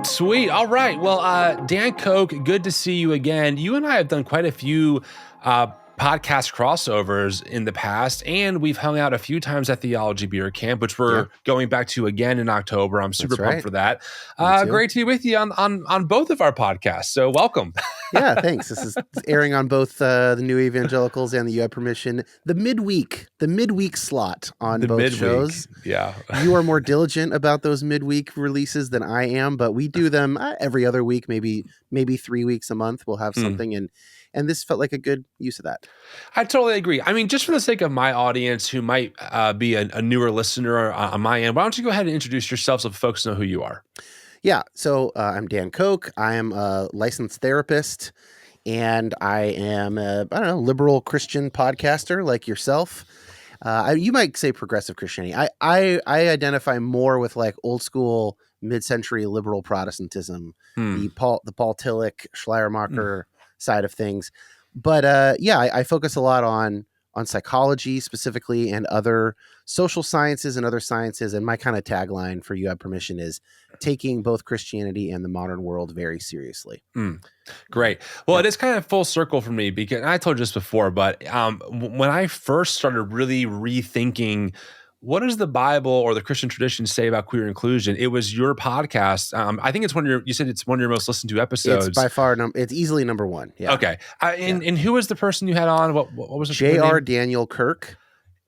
Sweet. All right. Well, Dan Koch, good to see you again. You and I have done quite a few podcast crossovers in the past, and we've hung out a few times at Theology Beer Camp, which we're going back to again in October. I'm super pumped for that. Great to be with you on both of our podcasts. So welcome. Yeah, thanks. This is airing on both the New Evangelicals and the You Have Permission. The midweek slot on both shows. Yeah. You are more diligent about those midweek releases than I am, but we do them every other week, maybe 3 weeks a month. We'll have something, and this felt like a good use of that. I totally agree. I mean, just for the sake of my audience who might be a newer listener on my end, why don't you go ahead and introduce yourself so folks know who you are? Yeah, so I'm Dan Koch. I am a licensed therapist, and I am a, liberal Christian podcaster like yourself. You might say progressive Christianity. I identify more with like old school mid-century liberal Protestantism, the Paul Tillich, Schleiermacher side of things. But I focus a lot on psychology specifically and other social sciences and other sciences. And my kind of tagline for You Have Permission is taking both Christianity and the modern world very seriously. Great. Well, it is kind of full circle for me because I told you this before, but when I first started really rethinking what does the Bible or the Christian tradition say about queer inclusion, it was your podcast. I think it's you said it's one of your most listened to episodes. It's by far, it's easily number one. Yeah. Okay. And who was the person you had on? What was it? J.R. Daniel Kirk.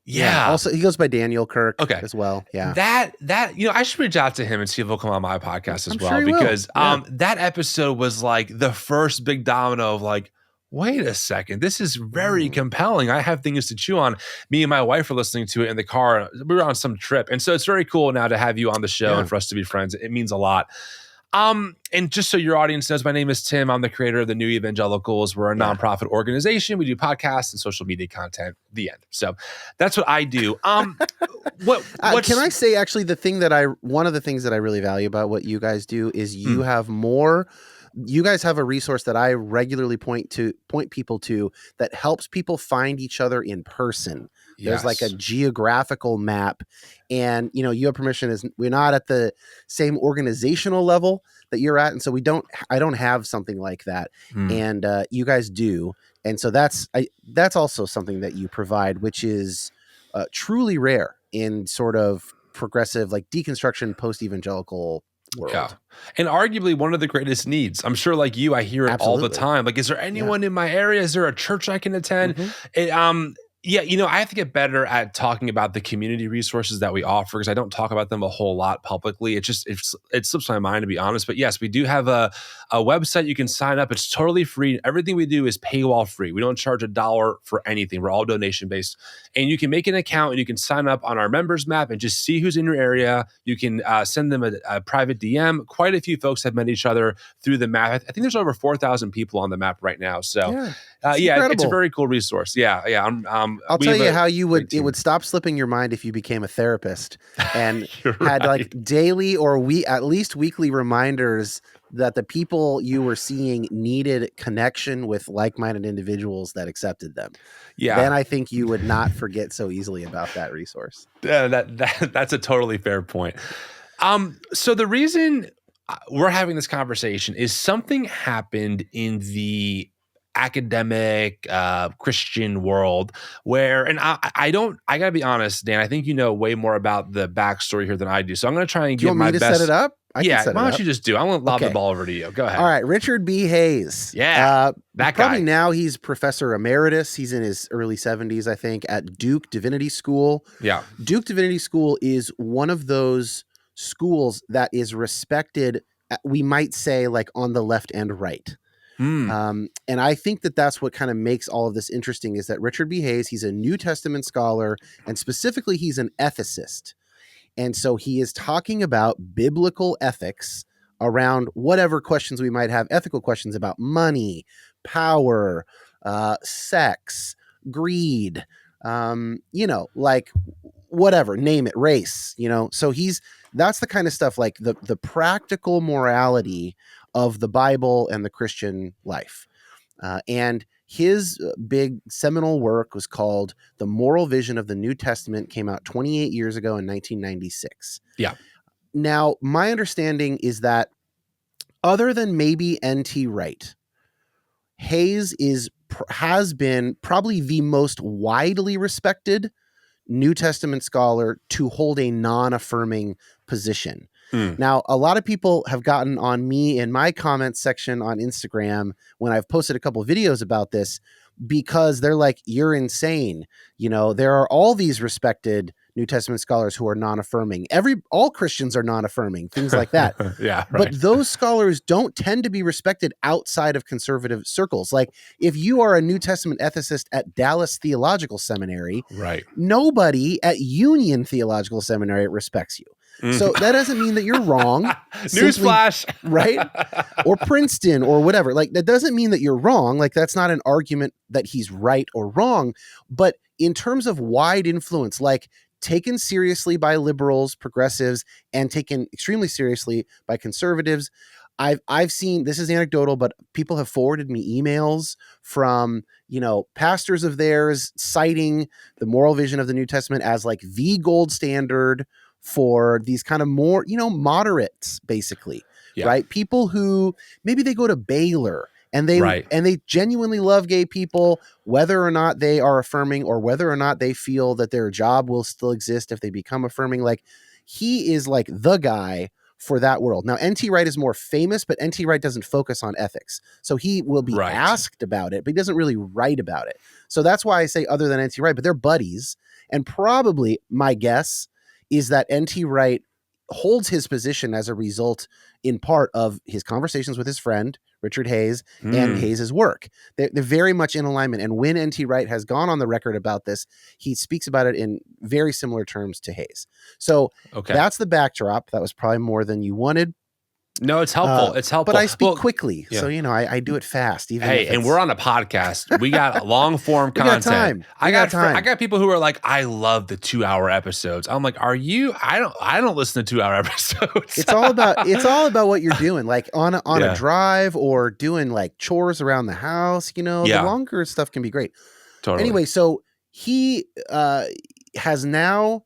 Yeah. Also, he goes by Daniel Kirk as well. Yeah. That I should reach out to him and see if he'll come on my podcast as well. Sure because that episode was like the first big domino of like, wait a second, this is very compelling. I have things to chew on. Me and my wife are listening to it in the car. We were on some trip. And so it's very cool now to have you on the show and for us to be friends. It means a lot. And just so your audience knows, my name is Tim. I'm the creator of the New Evangelicals. We're a nonprofit organization. We do podcasts and social media content. The end. So that's what I do. Can I say actually one of the things that I really value about what you guys do is you have more. You guys have a resource that I regularly point people to that helps people find each other in person. There's like a geographical map, and You Have Permission we're not at the same organizational level that you're at, and so I don't have something like that, and you guys do, and so that's also something that you provide, which is truly rare in sort of progressive, like deconstruction, post-evangelical world. Yeah. And arguably one of the greatest needs. I'm sure like you, I hear it all the time. Like, is there anyone in my area? Is there a church I can attend? I have to get better at talking about the community resources that we offer because I don't talk about them a whole lot publicly. It slips my mind, to be honest. But yes, we do have a website you can sign up. It's totally free. Everything we do is paywall free. We don't charge $1 for anything. We're all donation based. And you can make an account and you can sign up on our members map and just see who's in your area. You can send them a private DM. Quite a few folks have met each other through the map. I think there's over 4,000 people on the map right now. So it's a very cool resource. I'll tell you how it would stop slipping your mind if you became a therapist and had like daily or at least weekly reminders that the people you were seeing needed connection with like-minded individuals that accepted them. Yeah. Then I think you would not forget so easily about that resource. Yeah, that's a totally fair point. So the reason we're having this conversation is something happened in the academic Christian world where, and I gotta be honest, Dan, I think you know way more about the backstory here than I do. So I'm going to try and give my best. Set it up? Why don't you just do? I'm going to lob the ball over to you. Go ahead. All right. Richard B. Hayes. Yeah. That guy. Probably now he's professor emeritus. He's in his early 70s, I think, at Duke Divinity School. Yeah. Duke Divinity School is one of those schools that is respected, we might say, like on the left and right. And I think that's what kind of makes all of this interesting is that Richard B. Hayes, he's a New Testament scholar, and specifically he's an ethicist. And so he is talking about biblical ethics around whatever questions we might have, ethical questions about money, power, sex, greed, like whatever, name it, race, so that's the kind of stuff, like the practical morality of the Bible and the Christian life. And his big seminal work was called The Moral Vision of the New Testament, came out 28 years ago in 1996. Yeah. Now, my understanding is that other than maybe N.T. Wright, Hayes has been probably the most widely respected New Testament scholar to hold a non-affirming position. Now, a lot of people have gotten on me in my comments section on Instagram when I've posted a couple of videos about this, because they're like, you're insane. There are all these respected New Testament scholars who are non-affirming. All Christians are non-affirming, things like that. Yeah, right. But those scholars don't tend to be respected outside of conservative circles. Like, if you are a New Testament ethicist at Dallas Theological Seminary, right, nobody at Union Theological Seminary respects you. So that doesn't mean that you're wrong. Newsflash. Right? Or Princeton or whatever. Like, that doesn't mean that you're wrong. Like, that's not an argument that he's right or wrong. But in terms of wide influence, like taken seriously by liberals, progressives, and taken extremely seriously by conservatives, I've seen, this is anecdotal, but people have forwarded me emails from, pastors of theirs citing the moral vision of the New Testament as like the gold standard for these kind of more, moderates, basically, right? People who maybe they go to Baylor and they genuinely love gay people, whether or not they are affirming or whether or not they feel that their job will still exist if they become affirming. Like, he is like the guy for that world. Now, N.T. Wright is more famous, but N.T. Wright doesn't focus on ethics. So he will be asked about it, but he doesn't really write about it. So that's why I say other than N.T. Wright, but they're buddies. And probably my guess is that N.T. Wright holds his position as a result, in part, of his conversations with his friend, Richard Hayes, and Hayes's work. They're very much in alignment. And when N.T. Wright has gone on the record about this, he speaks about it in very similar terms to Hayes. So that's the backdrop. That was probably more than you wanted. No, it's helpful. It's helpful. But I speak quickly. Yeah. So, I do it fast. Even and we're on a podcast. We got long form content. Time. I got people who are like, I love the 2-hour episodes. I'm like, are you? I don't listen to 2-hour episodes. It's all about what you're doing. Like on a drive or doing like chores around the house, the longer stuff can be great. Totally. Anyway, so he has now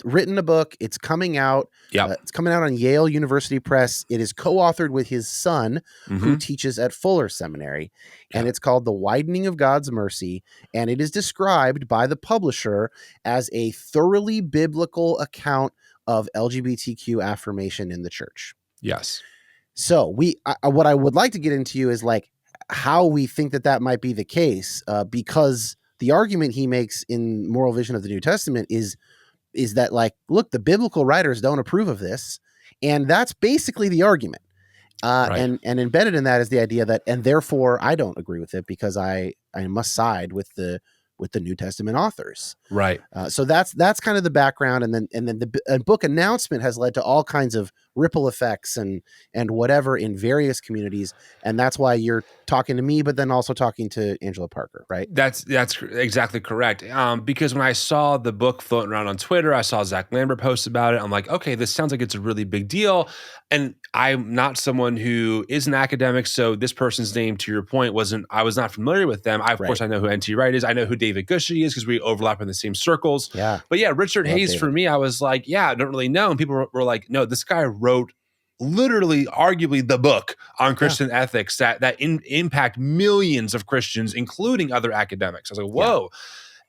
written a book. It's coming out. It's coming out on Yale University Press. It is co-authored with his son, who teaches at Fuller Seminary, and it's called The Widening of God's Mercy, and it is described by the publisher as a thoroughly biblical account of LGBTQ affirmation in the church. Yes. So what I would like to get into is like how we think that might be the case, because the argument he makes in Moral Vision of the New Testament is that, like, look, the biblical writers don't approve of this. And that's basically the argument. And embedded in that is the idea that, and therefore I don't agree with it because I must side with the New Testament authors. Right. So that's kind of the background. And then the book announcement has led to all kinds of ripple effects and whatever in various communities. And that's why you're talking to me, but then also talking to Angela Parker, right? That's exactly correct. Because when I saw the book floating around on Twitter, I saw Zach Lambert post about it. I'm like, okay, this sounds like it's a really big deal. And I'm not someone who is an academic. So this person's name, to your point, I was not familiar with them. Of course, I know who N.T. Wright is. I know who David Gushy is because we overlap in the same circles. Yeah. But yeah, Richard Hayes, David. For me, I was like, I don't really know. And people were like, no, this guy wrote literally, arguably, the book on Christian ethics that impact millions of Christians, including other academics. I was like, whoa. Yeah.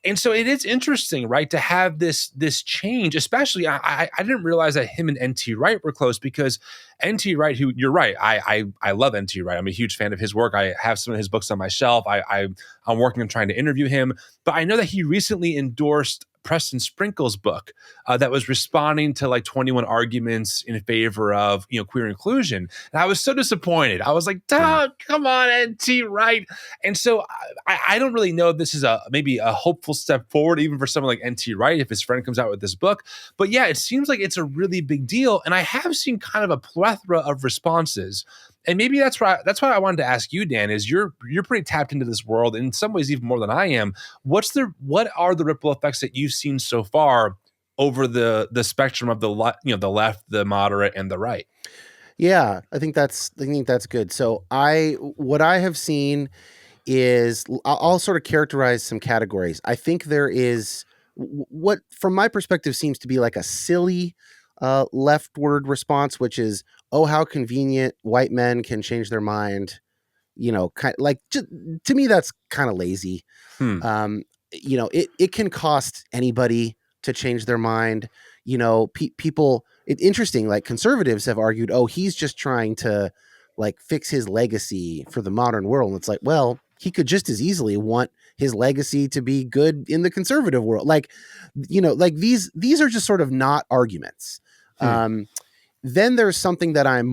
And so it is interesting, right, to have this change, especially I didn't realize that him and N.T. Wright were close because N.T. Wright, who you're right, I love N.T. Wright. I'm a huge fan of his work. I have some of his books on my shelf. I'm working on trying to interview him. But I know that he recently endorsed Preston Sprinkle's book that was responding to like 21 arguments in favor of queer inclusion, and I was so disappointed. I was like, come on, N.T. Wright. And so I don't really know if this is maybe a hopeful step forward, even for someone like N.T. Wright, if his friend comes out with this book. But yeah, it seems like it's a really big deal, and I have seen kind of a plethora of responses. And maybe that's why I wanted to ask you, Dan, is you're pretty tapped into this world in some ways even more than I am. What are the ripple effects that you've seen so far over the spectrum of the left, the moderate, and the right? Yeah, I think that's good. So what I have seen is I'll sort of characterize some categories. I think there is what, from my perspective, seems to be like a silly leftward response, which is, oh, how convenient, white men can change their mind. Kind of like, to me, that's kind of lazy. Um, it can cost anybody to change their mind. People, it's interesting, like conservatives have argued, oh, he's just trying to like fix his legacy for the modern world. And it's like, well, he could just as easily want his legacy to be good in the conservative world. Like, like these are just sort of not arguments. Then there's something that I'm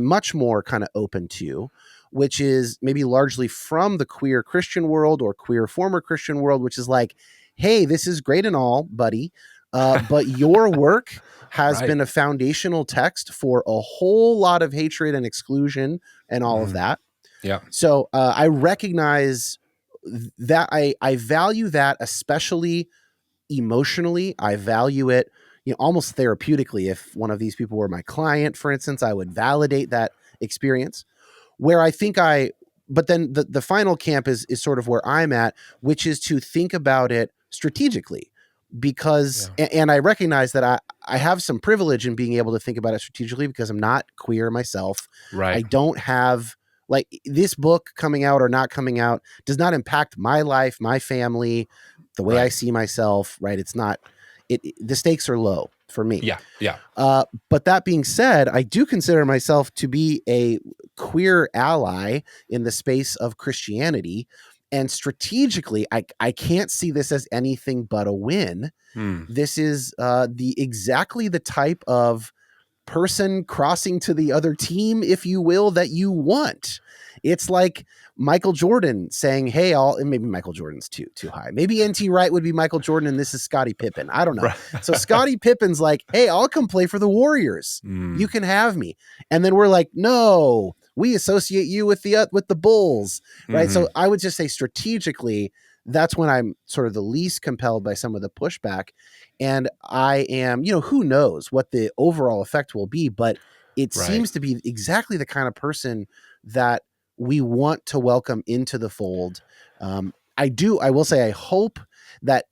much more kind of open to, which is maybe largely from the queer Christian world or queer former Christian world, which is like, hey, this is great and all, buddy, but your work has been a foundational text for a whole lot of hatred and exclusion and all of that. Yeah. So I recognize that I value that, especially emotionally. I value it, almost therapeutically. If one of these people were my client, for instance, I would validate that experience. Where I think but then the final camp is sort of where I'm at, which is to think about it strategically, because, and I recognize that I have some privilege in being able to think about it strategically because I'm not queer myself. Right. I don't have, like, this book coming out or not coming out does not impact my life, my family, the way I see myself, right? It's not, the stakes are low for me. Yeah. Yeah. But that being said, I do consider myself to be a queer ally in the space of Christianity. And strategically, I can't see this as anything but a win. This is exactly the type of person crossing to the other team, if you will, that you want. It's like Michael Jordan saying, hey, and maybe Michael Jordan's too high. Maybe NT Wright would be Michael Jordan and this is Scottie Pippen. I don't know. Right. So Scottie Pippen's like, hey, I'll come play for the Warriors. You can have me. And then we're like, no, we associate you with the Bulls. Right. So I would just say strategically, that's when I'm sort of the least compelled by some of the pushback. And I am, who knows what the overall effect will be, but it seems to be exactly the kind of person that we want to welcome into the fold. I will say, I hope that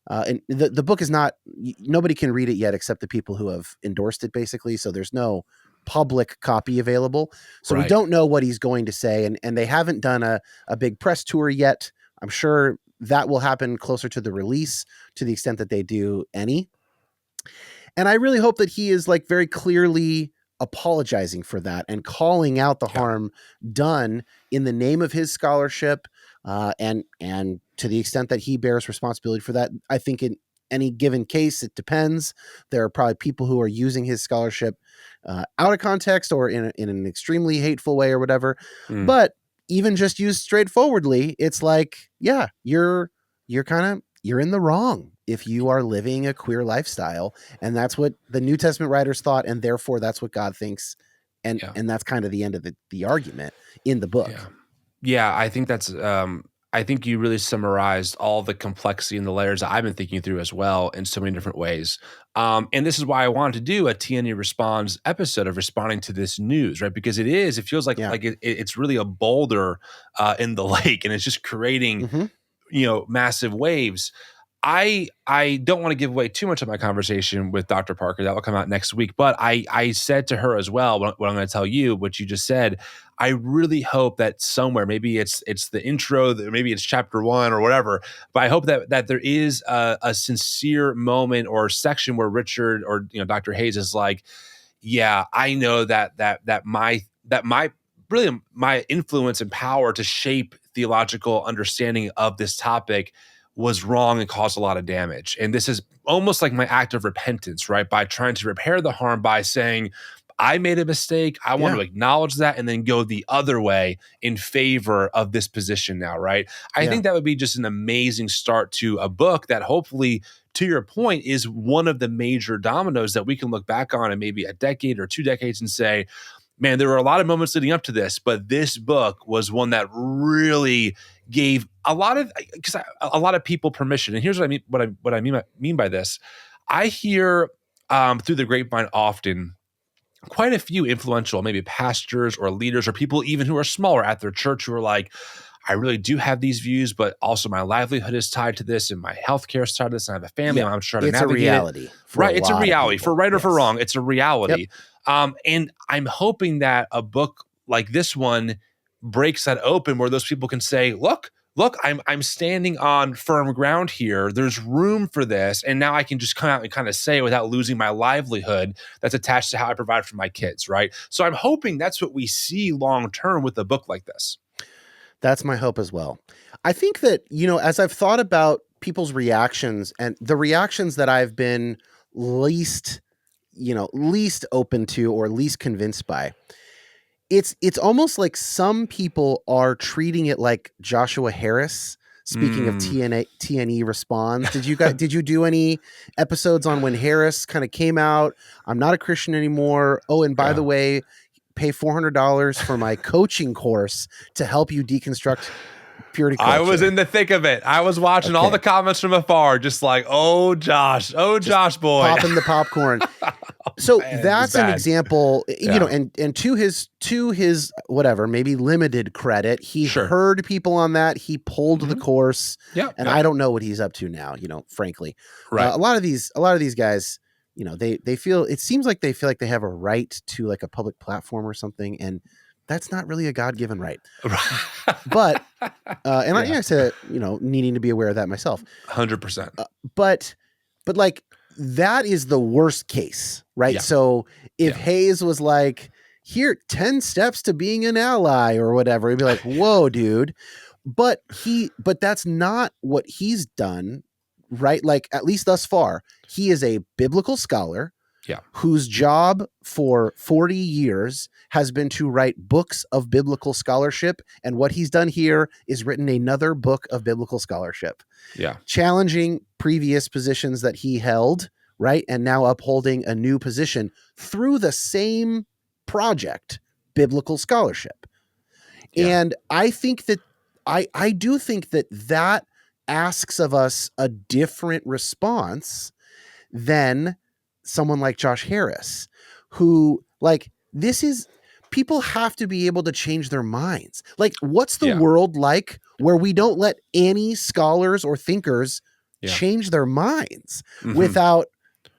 and the book is not, nobody can read it yet except the people who have endorsed it, basically. So there's no public copy available. So we don't know what he's going to say. And they haven't done a big press tour yet. I'm sure that will happen closer to the release, to the extent that they do any. And I really hope that he is like very clearly apologizing for that and calling out the harm done in the name of his scholarship. And to the extent that he bears responsibility for that, I think in any given case, it depends. There are probably people who are using his scholarship out of context or in an extremely hateful way or whatever. But even just used straightforwardly, it's like, yeah, you're in the wrong if you are living a queer lifestyle. And that's what the New Testament writers thought. And therefore that's what God thinks. And that's kind of the end of the argument in the book. Yeah. I think that's, I think you really summarized all the complexity and the layers that I've been thinking through as well in so many different ways. And this is why I wanted to do a TNE Responds episode of responding to this news, right? Because it feels like it's really a boulder in the lake, and it's just creating, massive waves. I don't want to give away too much of my conversation with Dr. Parker. That will come out next week. But I said to her as well, what I'm going to tell you, what you just said, I really hope that somewhere, maybe it's the intro, maybe it's chapter 1 or whatever, but I hope that there is a sincere moment or section where Richard or Dr. Hayes is like, yeah, I know that my really my influence and power to shape theological understanding of this topic was wrong and caused a lot of damage. And this is almost like my act of repentance, right? By trying to repair the harm by saying, I made a mistake. I want to acknowledge that and then go the other way in favor of this position now, right? I think that would be just an amazing start to a book that hopefully, to your point, is one of the major dominoes that we can look back on in maybe a decade or 2 decades and say, man, there were a lot of moments leading up to this, but this book was one that really gave a lot of people permission. And here's what I mean. What I mean by this, I hear through the grapevine often quite a few influential, maybe pastors or leaders or people even who are smaller at their church who are like, I really do have these views, but also my livelihood is tied to this and my healthcare is tied to this. And I have a family. Yeah. I'm trying to It's a navigate reality. it. Right. It's a reality for right or for wrong. It's a reality. Yep. And I'm hoping that a book like this one breaks that open where those people can say, look, I'm standing on firm ground here. There's room for this. And now I can just come out and kind of say without losing my livelihood that's attached to how I provide for my kids, right? So I'm hoping that's what we see long term with a book like this. That's my hope as well. I think that, as I've thought about people's reactions and the reactions that I've been least open to or least convinced by, it's almost like some people are treating it like Joshua Harris. Speaking of TNE responds, did you do any episodes on when Harris kind of came out? I'm not a Christian anymore. Oh, and by the way, pay $400 for my coaching course to help you deconstruct purity culture. I was in the thick of it. I was watching all the comments from afar, just like, oh, Josh boy. Popping the popcorn. So that's an example, and to his whatever, maybe limited credit, he heard people on that. He pulled the course. I don't know what he's up to now, frankly. Right. A lot of these guys, they feel, it seems like they feel like they have a right to like a public platform or something. And that's not really a God-given right. But, I say that, needing to be aware of that myself. 100%. But like, that is the worst case, right? So if Hayes was like, here, 10 steps to being an ally or whatever, he'd be like, whoa, dude. But that's not what he's done, right? Like, at least thus far, he is a biblical scholar whose job for 40 years has been to write books of biblical scholarship. And what he's done here is written another book of biblical scholarship. Challenging previous positions that he held, right? And now upholding a new position through the same project, biblical scholarship. And I think that I do think that asks of us a different response than someone like Josh Harris, who, like, people have to be able to change their minds. Like, what's the world like where we don't let any scholars or thinkers change their minds without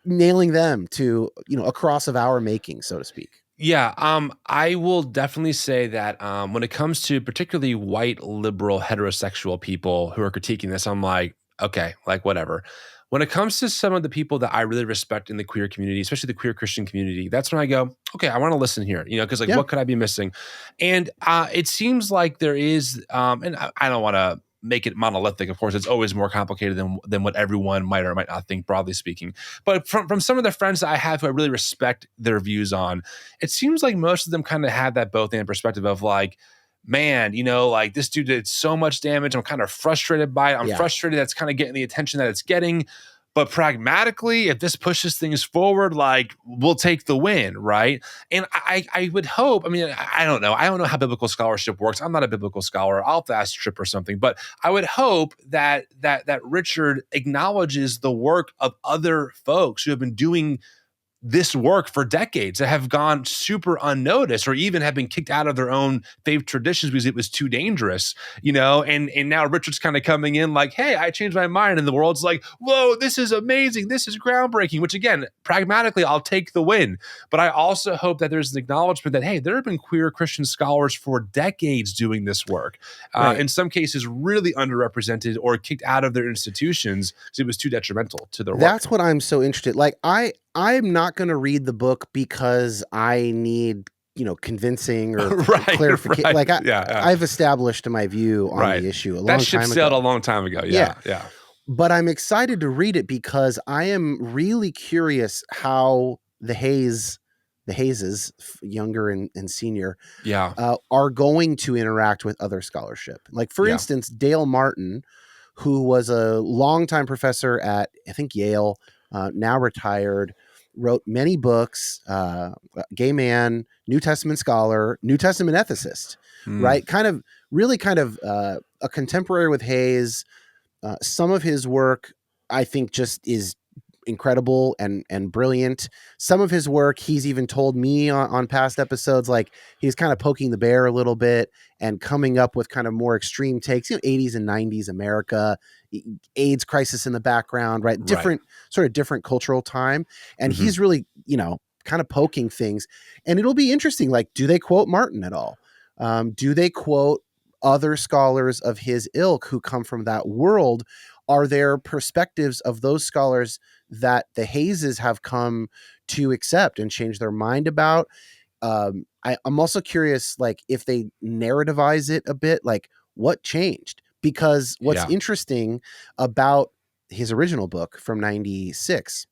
nailing them to, a cross of our making, so to speak? I will definitely say that when it comes to particularly white, liberal, heterosexual people who are critiquing this, I'm like, okay, like whatever. When it comes to some of the people that I really respect in the queer community, especially the queer Christian community, that's when I go, okay, I want to listen here, because what could I be missing? And it seems like there is, and I don't want to make it monolithic. Of course, it's always more complicated than what everyone might or might not think, broadly speaking. But from some of the friends that I have who I really respect their views on, it seems like most of them kind of have that both and perspective of like, man, like this dude did so much damage. I'm kind of frustrated by it. I'm frustrated that's kind of getting the attention that it's getting. But pragmatically, if this pushes things forward, like we'll take the win, right? And I would hope, I don't know. I don't know how biblical scholarship works. I'm not a biblical scholar. I'll have to ask Tripp or something. But I would hope that Richard acknowledges the work of other folks who have been doing this work for decades that have gone super unnoticed or even have been kicked out of their own faith traditions because it was too dangerous, and now Richard's kind of coming in like, hey, I changed my mind. And the world's like, whoa, this is amazing. This is groundbreaking, which again, pragmatically, I'll take the win. But I also hope that there's an acknowledgement that, hey, there have been queer Christian scholars for decades doing this work. In some cases, really underrepresented or kicked out of their institutions because it was too detrimental to their work. That's what I'm so interested. Like, I'm not going to read the book because I need, convincing or clarification. Right. Like I've established my view on the issue a long time ago. That ship sailed a long time ago. Yeah. But I'm excited to read it because I am really curious how the Hayeses, younger and senior, are going to interact with other scholarship. Like, for instance, Dale Martin, who was a longtime professor at, I think, Yale, now retired, wrote many books, gay man, New Testament scholar, New Testament ethicist, right? Kind of a contemporary with Hayes. Some of his work, I think, just is incredible and brilliant. Some of his work, he's even told me on past episodes, like he's kind of poking the bear a little bit and coming up with kind of more extreme takes, 80s and 90s America, AIDS crisis in the background, right? Sort of different cultural time. And he's really, kind of poking things. And it'll be interesting. Like, do they quote Martin at all? Do they quote other scholars of his ilk who come from that world? Are there perspectives of those scholars that the Hayeses have come to accept and change their mind about? I'm also curious, like, if they narrativize it a bit, like what changed? Because what's interesting about his original book from 96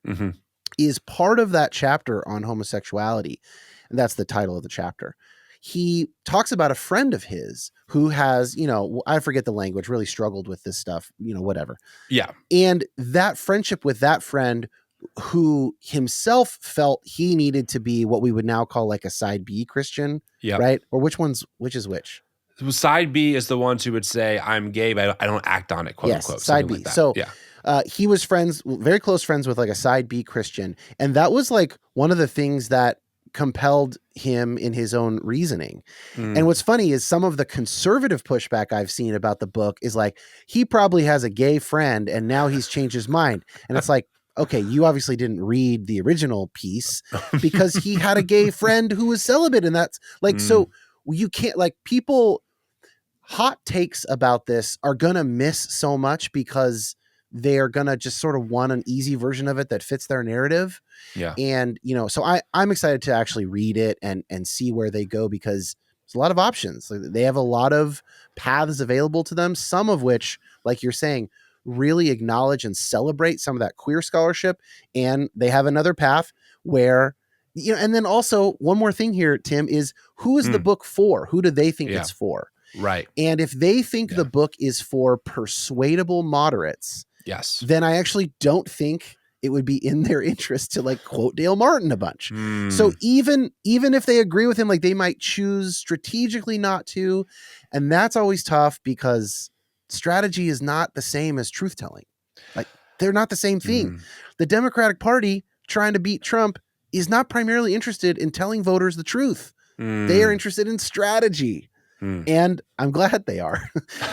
is part of that chapter on homosexuality. And that's the title of the chapter. He talks about a friend of his who has, I forget the language, really struggled with this stuff, whatever. Yeah. And that friendship with that friend who himself felt he needed to be what we would now call like a side B Christian, right? Or which is which? Side B is the ones who would say, I'm gay, but I don't act on it, quote unquote. Side B. Like he was very close friends with like a side B Christian. And that was like one of the things that compelled him in his own reasoning. And what's funny is some of the conservative pushback I've seen about the book is like, he probably has a gay friend and now he's changed his mind. And it's like, okay, you obviously didn't read the original piece because he had a gay friend who was celibate. And that's like, so you can't, like, people, hot takes about this are going to miss so much because they're going to just sort of want an easy version of it that fits their narrative. Yeah. And, so I'm excited to actually read it and see where they go, because there's a lot of options. They have a lot of paths available to them, some of which, like you're saying, really acknowledge and celebrate some of that queer scholarship. And they have another path where, and then also one more thing here, Tim, is who is the book for? Who do they think it's for? Right. And if they think the book is for persuadable moderates, then I actually don't think it would be in their interest to like quote Dale Martin a bunch. So even if they agree with him, like they might choose strategically not to. And that's always tough because strategy is not the same as truth telling. Like they're not the same thing. The Democratic Party trying to beat Trump is not primarily interested in telling voters the truth. They are interested in strategy. And I'm glad they are.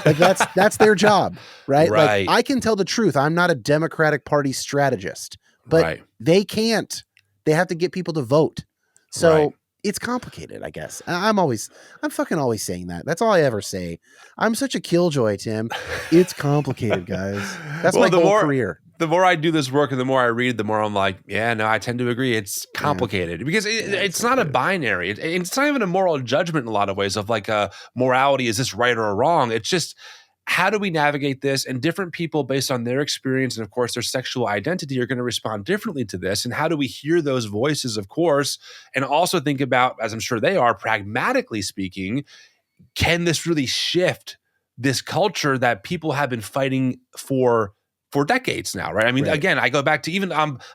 Like that's their job, right? Like I can tell the truth. I'm not a Democratic Party strategist, but they can't. They have to get people to vote. So it's complicated, I guess. I'm fucking always saying that. That's all I ever say. I'm such a killjoy, Tim. It's complicated, guys. That's my whole career. The more I do this work and the more I read, the more I'm like, I tend to agree. It's complicated because it's not a binary. It's not even a moral judgment in a lot of ways of like morality. Is this right or wrong? It's just, how do we navigate this? And different people based on their experience and of course their sexual identity are going to respond differently to this. And how do we hear those voices, of course, and also think about, as I'm sure they are, pragmatically speaking, can this really shift this culture that people have been fighting for decades now, right? I mean, again, I go back to even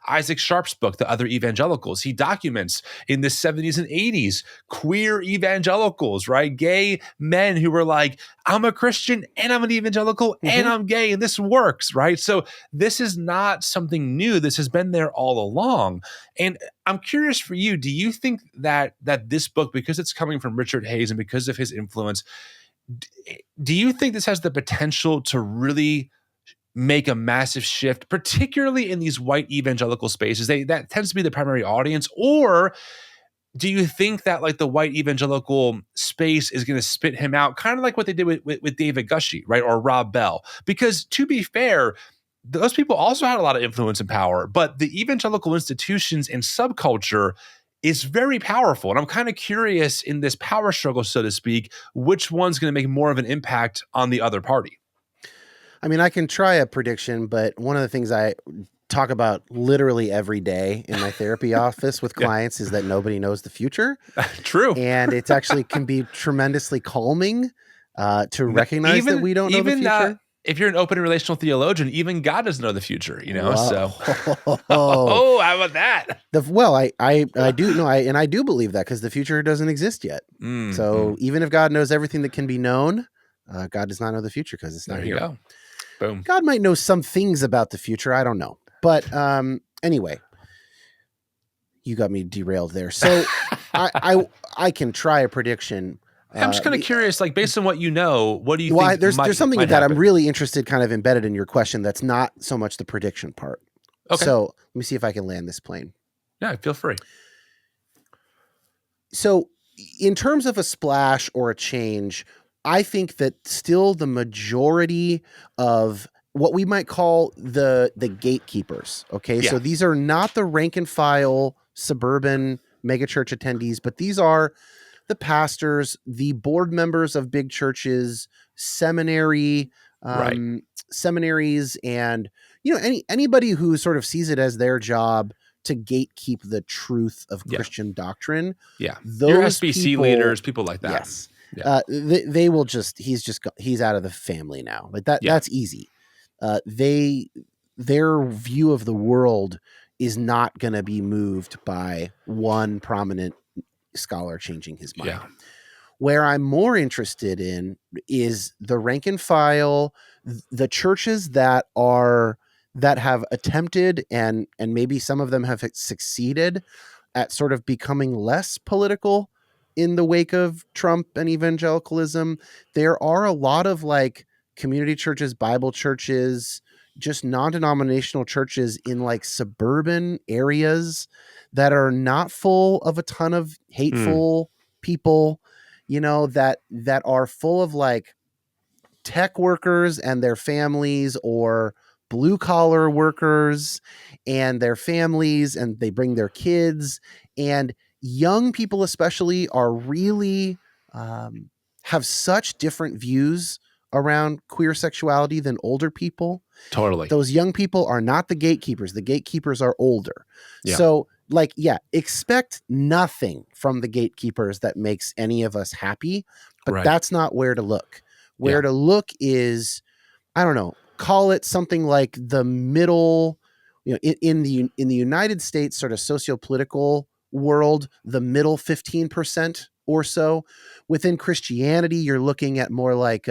Isaac Sharp's book, The Other Evangelicals. He documents in the 70s and 80s, queer evangelicals, right? Gay men who were like, I'm a Christian and I'm an evangelical and I'm gay and this works, right? So this is not something new. This has been there all along. And I'm curious for you, do you think that this book, because it's coming from Richard Hayes and because of his influence, do you think this has the potential to really make a massive shift, particularly in these white evangelical spaces? That tends to be the primary audience. Or do you think that like the white evangelical space is going to spit him out, kind of like what they did with David Gushee, right? Or Rob Bell? Because to be fair, those people also had a lot of influence and power, but the evangelical institutions and subculture is very powerful. And I'm kind of curious in this power struggle, so to speak, which one's going to make more of an impact on the other party? I mean, I can try a prediction, but one of the things I talk about literally every day in my therapy office with clients is that nobody knows the future. True. And it actually can be tremendously calming to recognize that we don't know the future. If you're an open relational theologian, even God doesn't know the future, Whoa. So. Oh, how about that? I do know, and I do believe that because the future doesn't exist yet. So even if God knows everything that can be known, God does not know the future because it's not here. There you go. Boom. God might know some things about the future. I don't know. But, and Anyway, you got me derailed there. So I can try a prediction. I'm just kind of curious, like based on what you know, what do you think? There's something might that happen? I'm really interested, kind of embedded in your question. That's not so much the prediction part. Okay. So let me see if I can land this plane. Yeah, feel free. So in terms of a splash or a change, I think that still the majority of what we might call the gatekeepers. Okay. Yeah. So these are not the rank and file suburban megachurch attendees, but these are the pastors, the board members of big churches, seminaries, and anybody who sort of sees it as their job to gatekeep the truth of Christian doctrine. Yeah, those your SBC people, leaders, people like that. Yes, they will just he's out of the family now. Like that. Yeah. That's easy. Their view of the world is not going to be moved by one prominent scholar changing his mind. Yeah. Where I'm more interested in is the rank and file, the churches that have attempted and maybe some of them have succeeded at sort of becoming less political in the wake of Trump and evangelicalism. There are a lot of like community churches, Bible churches, just non-denominational churches in like suburban areas that are not full of a ton of hateful people, that are full of like tech workers and their families, or blue collar workers and their families, and they bring their kids, and young people especially are really have such different views around queer sexuality than older people. Totally. Those young people are not the gatekeepers. The gatekeepers are older. Yeah. So expect nothing from the gatekeepers that makes any of us happy, but that's not where to look. Where to look is, I don't know, call it something like the middle, in the United States sort of socio-political world, the middle 15% or so. Within Christianity, you're looking at more like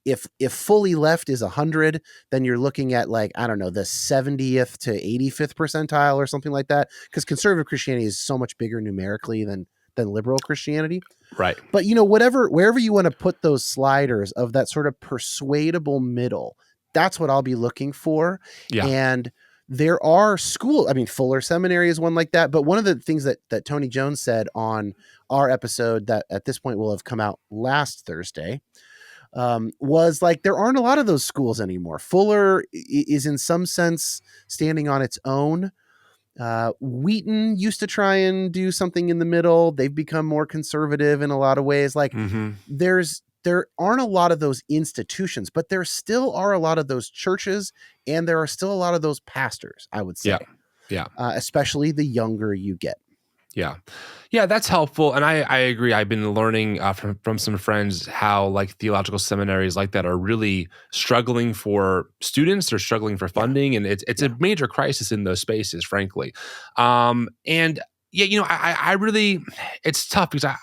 if fully left is 100, then you're looking at like, I don't know, the 70th to 85th percentile or something like that. Because conservative Christianity is so much bigger numerically than liberal Christianity. Right. But wherever you want to put those sliders of that sort of persuadable middle, that's what I'll be looking for. Yeah. And there are Fuller Seminary is one like that. But one of the things that Tony Jones said on our episode that at this point will have come out last Thursday, was like, there aren't a lot of those schools anymore. Fuller is in some sense standing on its own. Wheaton used to try and do something in the middle. They've become more conservative in a lot of ways. Like there aren't a lot of those institutions, but there still are a lot of those churches, and there are still a lot of those pastors, I would say. Yeah. Yeah. Especially the younger you get. Yeah. Yeah, that's helpful. And I agree. I've been learning from some friends how like theological seminaries like that are really struggling for students. They're struggling for funding. And it's a major crisis in those spaces, frankly. And yeah, I really, it's tough because a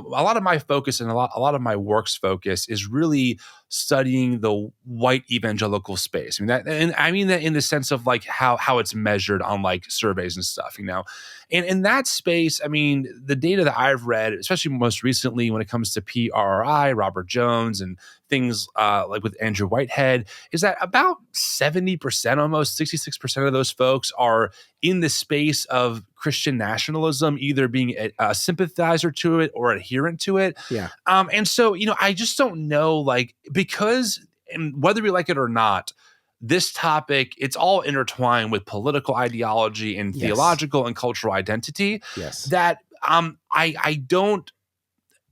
lot of my focus and a lot of my work's focus is really studying the white evangelical space. I mean that in the sense of like how it's measured on like surveys and stuff, and in that space, the data that I've read, especially most recently when it comes to PRI, Robert Jones, and things like with Andrew Whitehead, is that about 70%, almost 66% of those folks are in the space of Christian nationalism, either being a sympathizer to it or adherent to it. Yeah. And so, I just don't know, like, because and whether we like it or not, this topic, it's all intertwined with political ideology and theological and cultural identity. Yes. That I don't.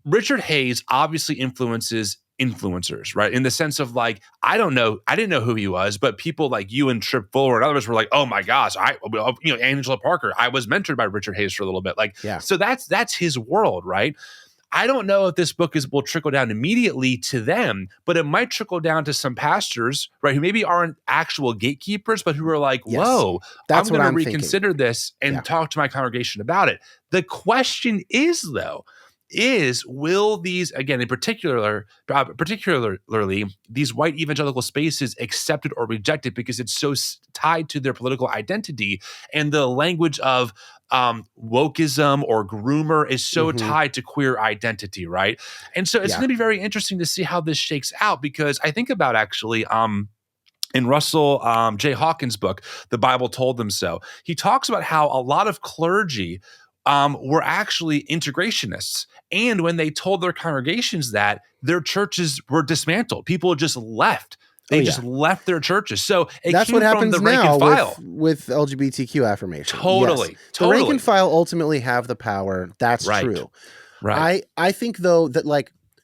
Richard Hayes obviously influences influencers, right? In the sense of like, I didn't know who he was, but people like you and Tripp Fuller and others were like, oh my gosh, Angela Parker, I was mentored by Richard Hayes for a little bit. Like, so that's his world, right? I don't know if this book will trickle down immediately to them, but it might trickle down to some pastors, right, who maybe aren't actual gatekeepers, but who are like, whoa, I'm going to reconsider this and talk to my congregation about it. The question is, though, is, will these, again, in particularly these white evangelical spaces, accept it or reject it because it's so tied to their political identity, and the language of wokeism or groomer is so tied to queer identity, right? And so it's going to be very interesting to see how this shakes out, because I think about actually in Russell J. Hawkins' book, The Bible Told Them So, he talks about how a lot of clergy were actually integrationists. And when they told their congregations that, their churches were dismantled. People just left. They just left their churches. So that's came what happens from the rank now and file. with LGBTQ affirmation. Totally. Yes. The rank and file ultimately have the power. That's true. Right. I think, though, that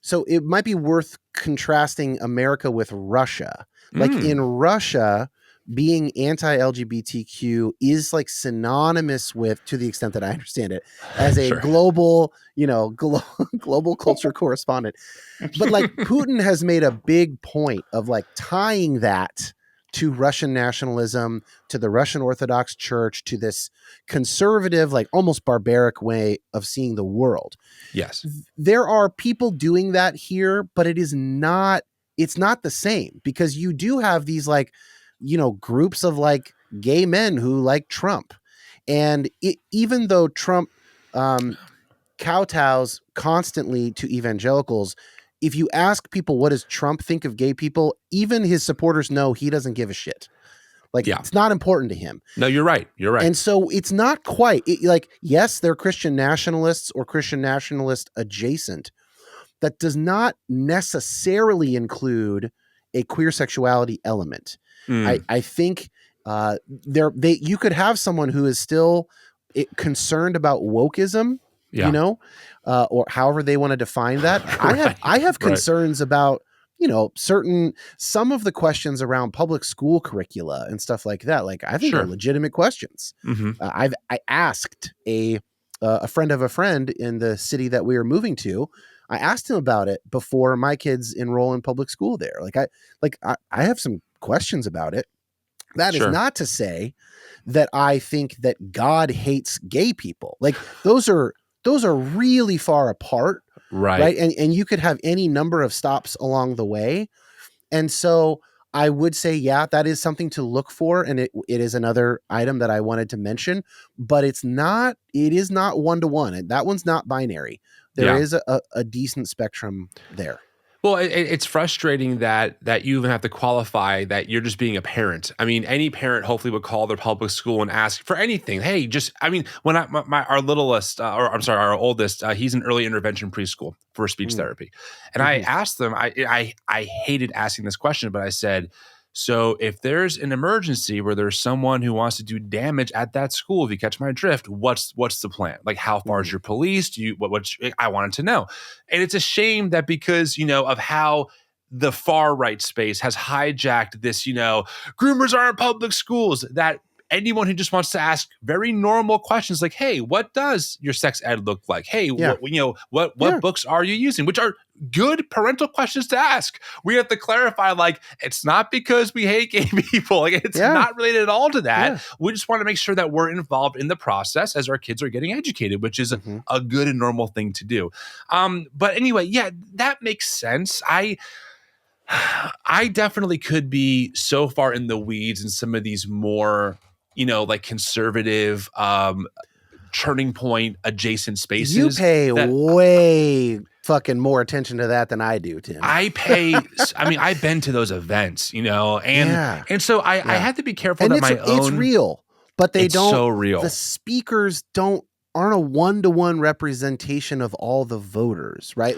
so it might be worth contrasting America with Russia. Like in Russia, being anti-LGBTQ is synonymous with, to the extent that I understand it, as a global, global culture correspondent. But Putin has made a big point of tying that to Russian nationalism, to the Russian Orthodox Church, to this conservative, almost barbaric way of seeing the world. Yes. There are people doing that here, but it's not the same, because you do have these groups of gay men who like Trump. And even though Trump kowtows constantly to evangelicals, if you ask people, what does Trump think of gay people, even his supporters know he doesn't give a shit. It's not important to him. No, you're right. You're right. And so it's not quite yes, they're Christian nationalists or Christian nationalist adjacent. That does not necessarily include a queer sexuality element. I think you could have someone who is still concerned about wokeism, or however they want to define that. I have concerns about some of the questions around public school curricula and stuff like that. I think are legitimate questions. I asked a friend of a friend in the city that we were moving to. I asked him about it before my kids enroll in public school there. I have some questions about it. That is not to say that I think that God hates gay people. Those are really far apart. Right. And you could have any number of stops along the way. And so I would say, that is something to look for. And it is another item that I wanted to mention, but it is not 1-to-1. And that one's not binary. There is a decent spectrum there. Well, it's frustrating that you even have to qualify that you're just being a parent. I mean, any parent hopefully would call their public school and ask for anything. Hey, when our littlest, our oldest, he's in early intervention preschool for speech therapy. And I asked them, I hated asking this question, but I said, so if there's an emergency where there's someone who wants to do damage at that school, if you catch my drift, what's the plan? How far is your police? I wanted to know. And it's a shame that because, of how the far right space has hijacked this, groomers are in public schools, that anyone who just wants to ask very normal questions like, hey, what does your sex ed look like? Hey, what books are you using? Which are good parental questions to ask. We have to clarify, it's not because we hate gay people. It's not related at all to that. Yeah. We just want to make sure that we're involved in the process as our kids are getting educated, which is a good and normal thing to do. But anyway, that makes sense. I definitely could be so far in the weeds in some of these more conservative, turning point adjacent spaces. You pay way fucking more attention to that than I do, Tim. I've been to those events, and so I had to be careful that it's real, but it's so real. The speakers aren't a 1-to-1 representation of all the voters, right?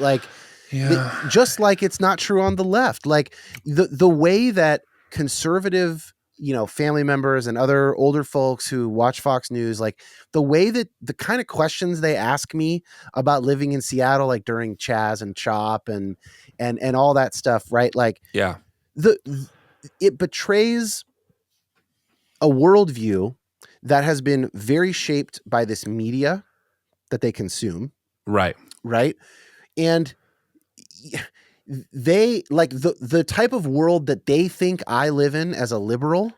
Just like it's not true on the left. The way that conservative family members and other older folks who watch Fox News, the way that the kind of questions they ask me about living in Seattle, during Chaz and Chop and all that stuff, right? It betrays a worldview that has been very shaped by this media that they consume. Right. Right. And they the type of world that they think I live in as a liberal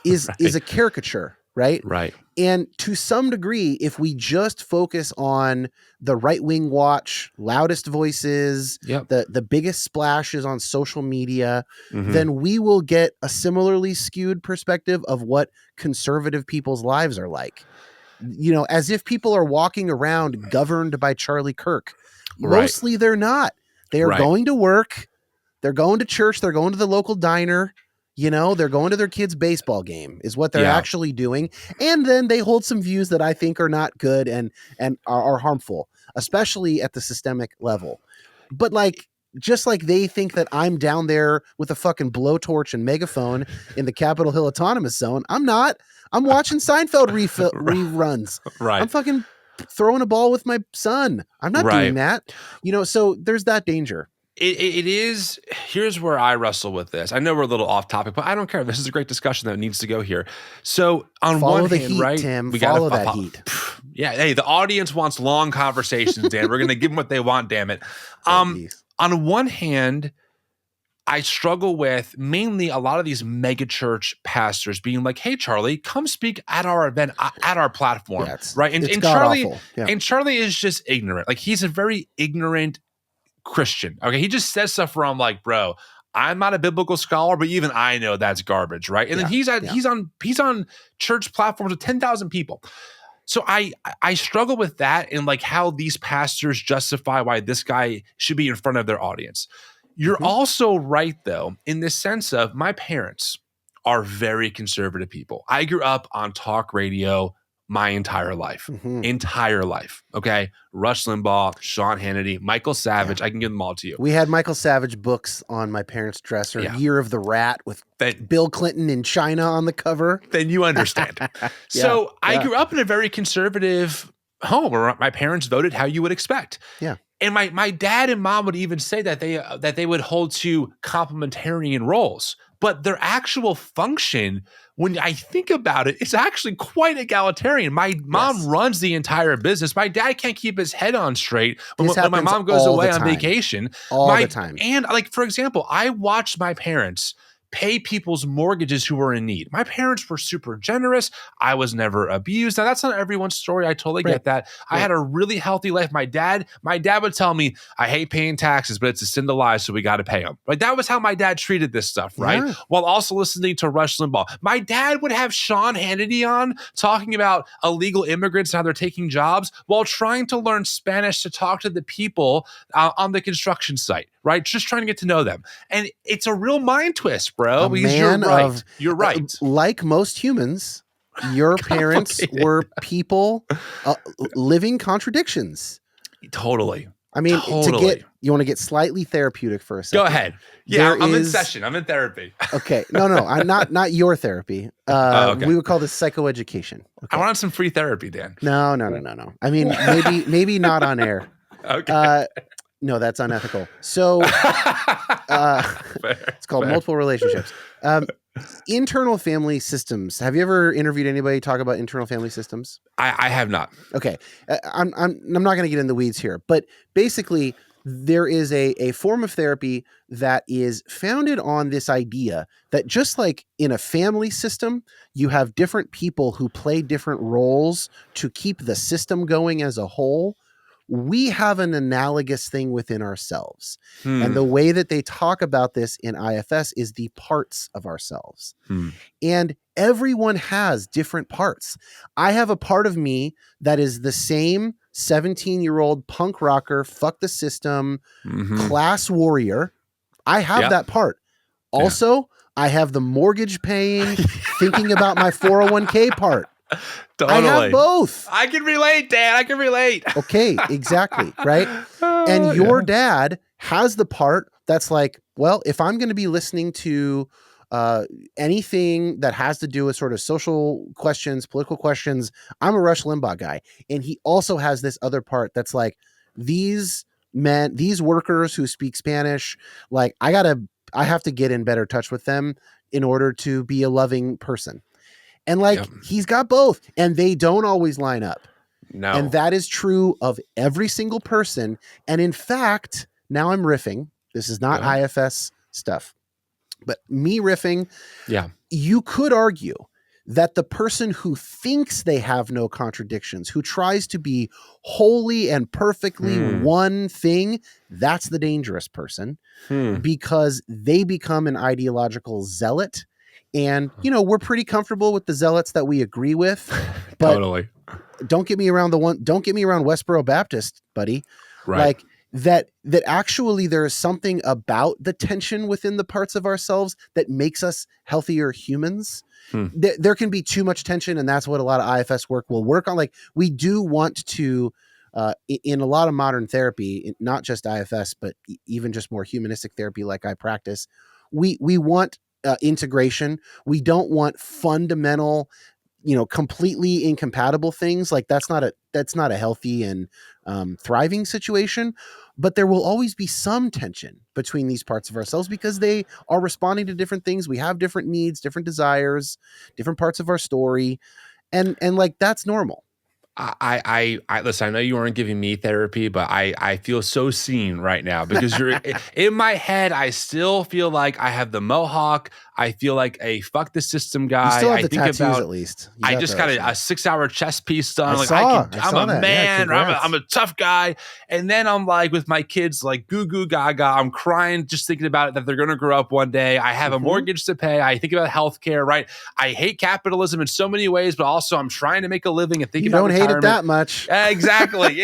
is a caricature. right? Right. And to some degree, if we just focus on the right-wing watch, loudest voices, the biggest splashes on social media, then we will get a similarly skewed perspective of what conservative people's lives are like. You know, as if people are walking around governed by Charlie Kirk. Mostly they're not. They are going to work. They're going to church. They're going to the local diner. You know, they're going to their kid's baseball game is what they're actually doing. And then they hold some views that I think are not good and are harmful, especially at the systemic level. But like, just like they think that I'm down there with a fucking blowtorch and megaphone in the Capitol Hill Autonomous Zone. I'm not. I'm watching Seinfeld reruns. Right. I'm fucking throwing a ball with my son. I'm not doing that. You know, so there's that danger. It is. Here's where I wrestle with this. I know we're a little off topic, but I don't care. This is a great discussion that needs to go here. So on one hand, heat, right? Tim. We follow that heat. Yeah. Hey, the audience wants long conversations, Dan. We're going to give them what they want. Damn it. On one hand, I struggle with mainly a lot of these mega church pastors being like, "Hey, Charlie, come speak at our event, at our platform." Right. And Charlie, and Charlie is just ignorant. Like, he's a very ignorant Christian. Okay. He just says stuff where I'm like, bro, I'm not a biblical scholar, but even I know that's garbage. Right. And then he's on church platforms with 10,000 people. So I struggle with that and like how these pastors justify why this guy should be in front of their audience. You're also right, though, in the sense of my parents are very conservative people. I grew up on talk radio my entire life. Okay. Rush Limbaugh, Sean Hannity, Michael Savage. I can give them all to you. We had Michael Savage books on my parents' dresser. Year of the Rat with Bill Clinton in China on the cover. Then you understand. So I grew up in a very conservative home where my parents voted how you would expect. Yeah. And my dad and mom would even say that they would hold to complementarian roles, but their actual function, when I think about it, it's actually quite egalitarian. My mom runs the entire business. My dad can't keep his head on straight when my mom goes away on vacation. All the time. And like, for example, I watched my parents pay people's mortgages who were in need. My parents were super generous. I was never abused. Now, that's not everyone's story. I totally get that. I had a really healthy life. My dad would tell me, I hate paying taxes, but it's a sin to lie, so we got to pay them. Like, that was how my dad treated this stuff, right? Yeah. While also listening to Rush Limbaugh. My dad would have Sean Hannity on talking about illegal immigrants and how they're taking jobs while trying to learn Spanish to talk to the people on the construction site, right? Just trying to get to know them. And it's a real mind twist, bro. You're right. Like most humans, your parents were people living contradictions. Totally. I mean, you want to get slightly therapeutic for a second. Go ahead. Yeah, I'm in session. I'm in therapy. Okay. No, I'm not your therapy. Okay. We would call this psychoeducation. Okay. I want some free therapy, Dan. No. I mean, maybe not on air. Okay. No, that's unethical. So it's called multiple relationships. Internal family systems. Have you ever interviewed anybody talk about internal family systems? I have not. Okay. I'm not going to get in the weeds here, but basically there is a form of therapy that is founded on this idea that just like in a family system, you have different people who play different roles to keep the system going as a whole. We have an analogous thing within ourselves. And the way that they talk about this in IFS is the parts of ourselves. And everyone has different parts. I have a part of me that is the same 17-year-old punk rocker, fuck the system, class warrior. I have that part. Also, I have the mortgage paying, thinking about my 401k part. Totally. I have both. I can relate, Dan. I can relate. Okay, exactly. Right. And your dad has the part that's like, well, if I'm going to be listening to anything that has to do with sort of social questions, political questions, I'm a Rush Limbaugh guy. And he also has this other part that's like, these workers who speak Spanish, like I have to get in better touch with them in order to be a loving person. And like, he's got both, and they don't always line up. No. And that is true of every single person. And in fact, now I'm riffing. This is not IFS stuff, but me riffing. Yeah. You could argue that the person who thinks they have no contradictions, who tries to be wholly and perfectly one thing, that's the dangerous person, because they become an ideological zealot. And, you know, we're pretty comfortable with the zealots that we agree with, but Totally. don't get me around Westboro Baptist, buddy. Right. Like that actually there is something about the tension within the parts of ourselves that makes us healthier humans. There can be too much tension, and that's what a lot of IFS work will work on. Like, we do want to, in a lot of modern therapy, not just IFS, but even just more humanistic therapy like I practice, we want integration. We don't want fundamental, you know, completely incompatible things. Like, that's not a healthy and thriving situation. But there will always be some tension between these parts of ourselves because they are responding to different things. We have different needs, different desires, different parts of our story, and like, that's normal. I listen, I know you aren't giving me therapy, but I feel so seen right now because you're in my head. I still feel like I have the mohawk. I feel like a fuck the system guy. You still have I the think tattoos, about, at least. I just got a 6-hour chest piece done. I'm a man. Yeah, I'm a tough guy. And then I'm like with my kids, like goo goo gaga. I'm crying just thinking about it, that they're going to grow up one day. I have a mortgage to pay. I think about healthcare, right? I hate capitalism in so many ways, but also I'm trying to make a living and think about retirement. Hate it that much. Exactly.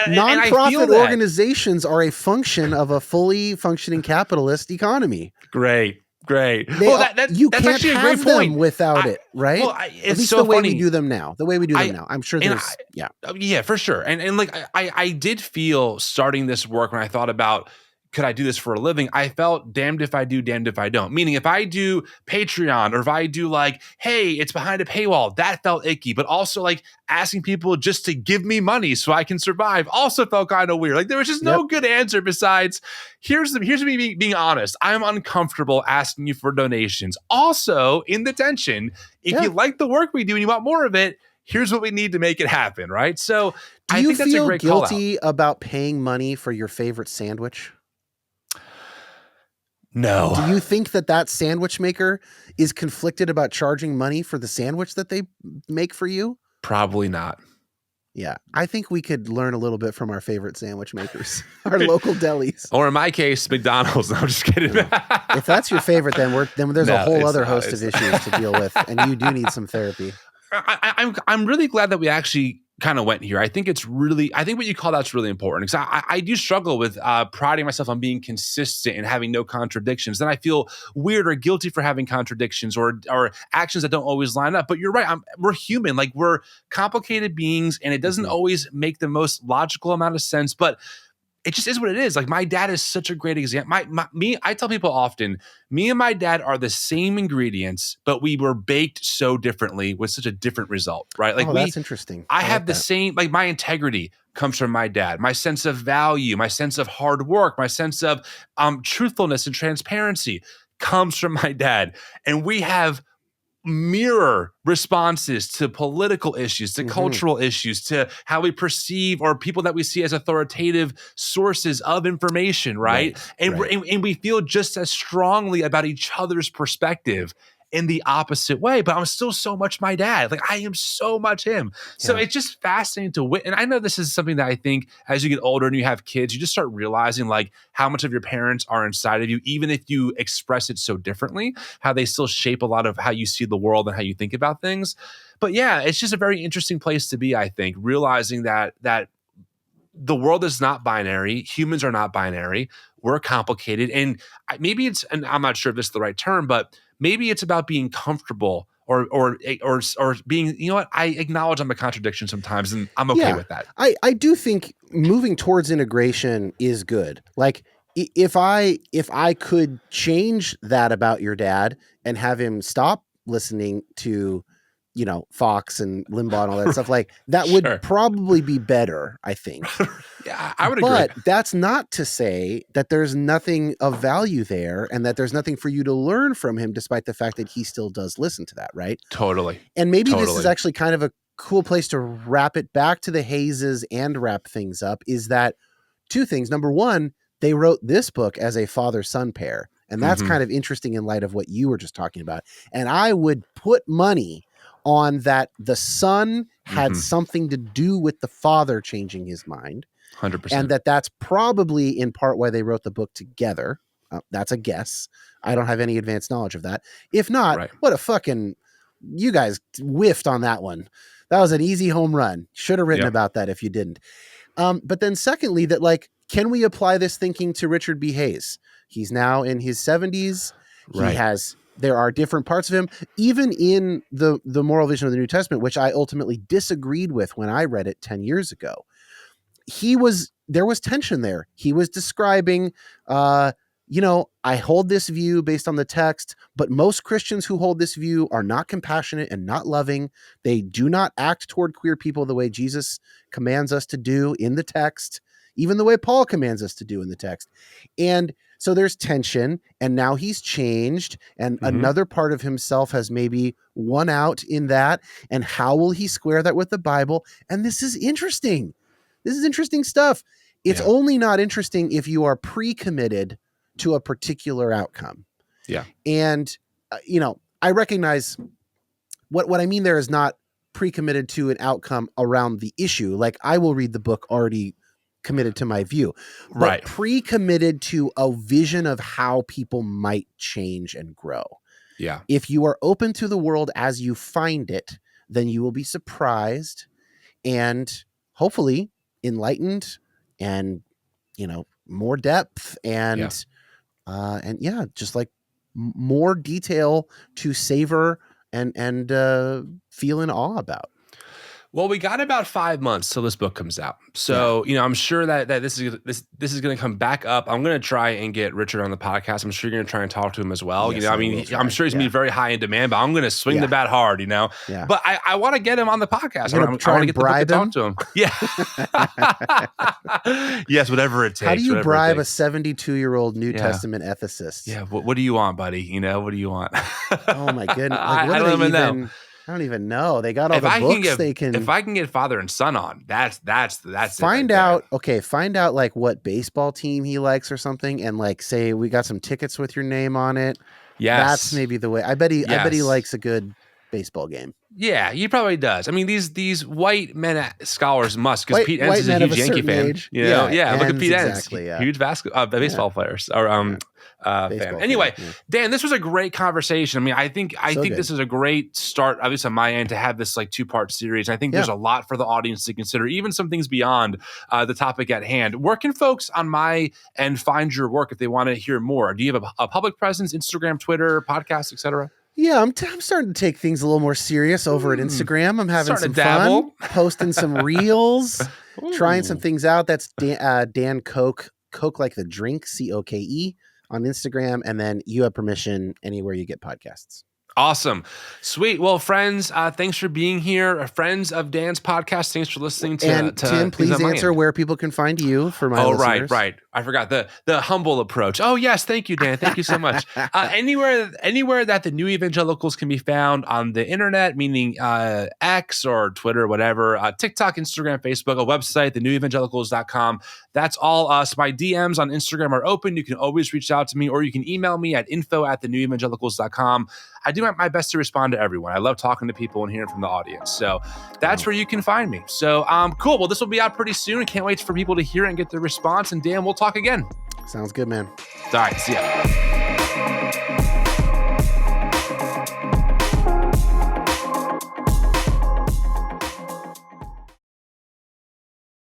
Nonprofit organizations are a function of a fully functioning capitalist economy. Great. You that's can't actually a have great point. them without it, right? Well, at least so the way we do them now. I'm sure there's, yeah, for sure. And like, I did feel starting this work when I thought about, could I do this for a living? I felt damned if I do, damned if I don't. Meaning, if I do Patreon, or if I do like, hey, it's behind a paywall, that felt icky. But also like asking people just to give me money so I can survive also felt kind of weird. Like, there was just no good answer besides, here's me being honest. I'm uncomfortable asking you for donations. Also, in the tension, if you like the work we do and you want more of it, here's what we need to make it happen, right? So do you feel guilty about paying money for your favorite sandwich? No. Do you think that sandwich maker is conflicted about charging money for the sandwich that they make for you? Probably not. Yeah. I think we could learn a little bit from our favorite sandwich makers, our local delis. Or in my case, McDonald's. No, I'm just kidding. If that's your favorite, then there's a whole other host of issues to deal with, and you do need some therapy. I'm really glad that we actually kind of went here. I think what you call that's really important, because I do struggle with priding myself on being consistent and having no contradictions. Then I feel weird or guilty for having contradictions or actions that don't always line up. But you're right. We're human. Like, we're complicated beings, and it doesn't always make the most logical amount of sense. But it just is what it is. Like, my dad is such a great example. I tell people often, me and my dad are the same ingredients, but we were baked so differently with such a different result, right? Like, that's interesting. I have the same, like, my integrity comes from my dad, my sense of value, my sense of hard work, my sense of truthfulness and transparency comes from my dad. And we have mirror responses to political issues, to cultural issues, to how we perceive or people that we see as authoritative sources of information, right? And we feel just as strongly about each other's perspective in the opposite way, but I'm still so much my dad. Like, I am so much him. So it's just fascinating to witness. And I know this is something that I think as you get older and you have kids, you just start realizing like how much of your parents are inside of you, even if you express it so differently, how they still shape a lot of how you see the world and how you think about things. But yeah, it's just a very interesting place to be, I think, realizing that the world is not binary. Humans are not binary. We're complicated. And maybe and I'm not sure if this is the right term, but maybe it's about being comfortable or being, you know what, I acknowledge I'm a contradiction sometimes, and I'm okay with that. I do think moving towards integration is good. Like, if I could change that about your dad and have him stop listening to, you know, Fox and Limbaugh and all that stuff, like, that would probably be better, I think. Yeah, I would agree. But that's not to say that there's nothing of value there and that there's nothing for you to learn from him, despite the fact that he still does listen to that, right? Totally. And maybe this is actually kind of a cool place to wrap it back to the Hayeses and wrap things up, is that two things. Number one, they wrote this book as a father-son pair. And that's kind of interesting in light of what you were just talking about. And I would put money on that the Son had something to do with the Father changing his mind. 100%. And that's probably in part why they wrote the book together. That's a guess. I don't have any advanced knowledge of that. If not, what a fucking... You guys whiffed on that one. That was an easy home run. Should have written about that if you didn't. But then secondly, that like, can we apply this thinking to Richard B. Hayes? He's now in his 70s. There are different parts of him, even in the moral vision of the New Testament, which I ultimately disagreed with when I read it 10 years ago. There was tension there. He was describing, I hold this view based on the text, but most Christians who hold this view are not compassionate and not loving. They do not act toward queer people the way Jesus commands us to do in the text, even the way Paul commands us to do in the text. And so there's tension, and now he's changed, and another part of himself has maybe won out in that. And how will he square that with the Bible? And this is interesting. This is interesting stuff. It's only not interesting if you are pre-committed to a particular outcome. Yeah. And, I recognize what I mean there is not pre-committed to an outcome around the issue. Like, I will read the book already committed to my view, but pre-committed to a vision of how people might change and grow. Yeah. If you are open to the world as you find it, then you will be surprised and hopefully enlightened and, more depth and just like more detail to savor and feel in awe about. Well, we got about 5 months till this book comes out. So, I'm sure that this is going to come back up. I'm going to try and get Richard on the podcast. I'm sure you're going to try and talk to him as well. Yes, I'm sure he's going to be very high in demand, but I'm going to swing the bat hard, Yeah. But I want to get him on the podcast. I want to get the book to talk to him. Yeah. Yes, whatever it takes. How do you bribe a 72-year-old New Testament ethicist? Yeah. What do you want, buddy? What do you want? Oh my goodness. Like, I don't even know. I don't even know. They got all the books If I can get father and son on, that's find out. Okay, find out like what baseball team he likes or something, and like say we got some tickets with your name on it. Yes, that's maybe the way. I bet he likes a good baseball game. Yeah, he probably does. I mean, these white men scholars must, because Pete Entz is a huge Yankee fan. Age. Look at Pete Entz, exactly, huge baseball players or fan. Anyway, Dan, this was a great conversation. I mean, I think this is a great start, at least on my end, to have this like 2-part series. I think there's a lot for the audience to consider, even some things beyond the topic at hand. Where can folks on my end find your work if they want to hear more? Do you have a public presence, Instagram, Twitter, podcast, etc.? Yeah, I'm starting to take things a little more serious over at Instagram. I'm having some fun, posting some reels, trying some things out. That's Dan Coke like the drink, COKE on Instagram. And then You Have Permission anywhere you get podcasts. Awesome. Sweet. Well, friends, thanks for being here. Friends of Dan's podcast, thanks for listening to... And Tim, please answer where people can find you for my listeners. Right. I forgot the humble approach. Oh, yes. Thank you, Dan. Thank you so much. Anywhere that the New Evangelicals can be found on the internet, meaning X or Twitter, whatever, TikTok, Instagram, Facebook, a website, thenewevangelicals.com. That's all us. My DMs on Instagram are open. You can always reach out to me, or you can email me at info@thenewevangelicals.com. I do my best to respond to everyone. I love talking to people and hearing from the audience. So that's where you can find me. So cool. Well, this will be out pretty soon. I can't wait for people to hear it and get the response. And Dan, we'll talk again. Sounds good, man. All right. See ya.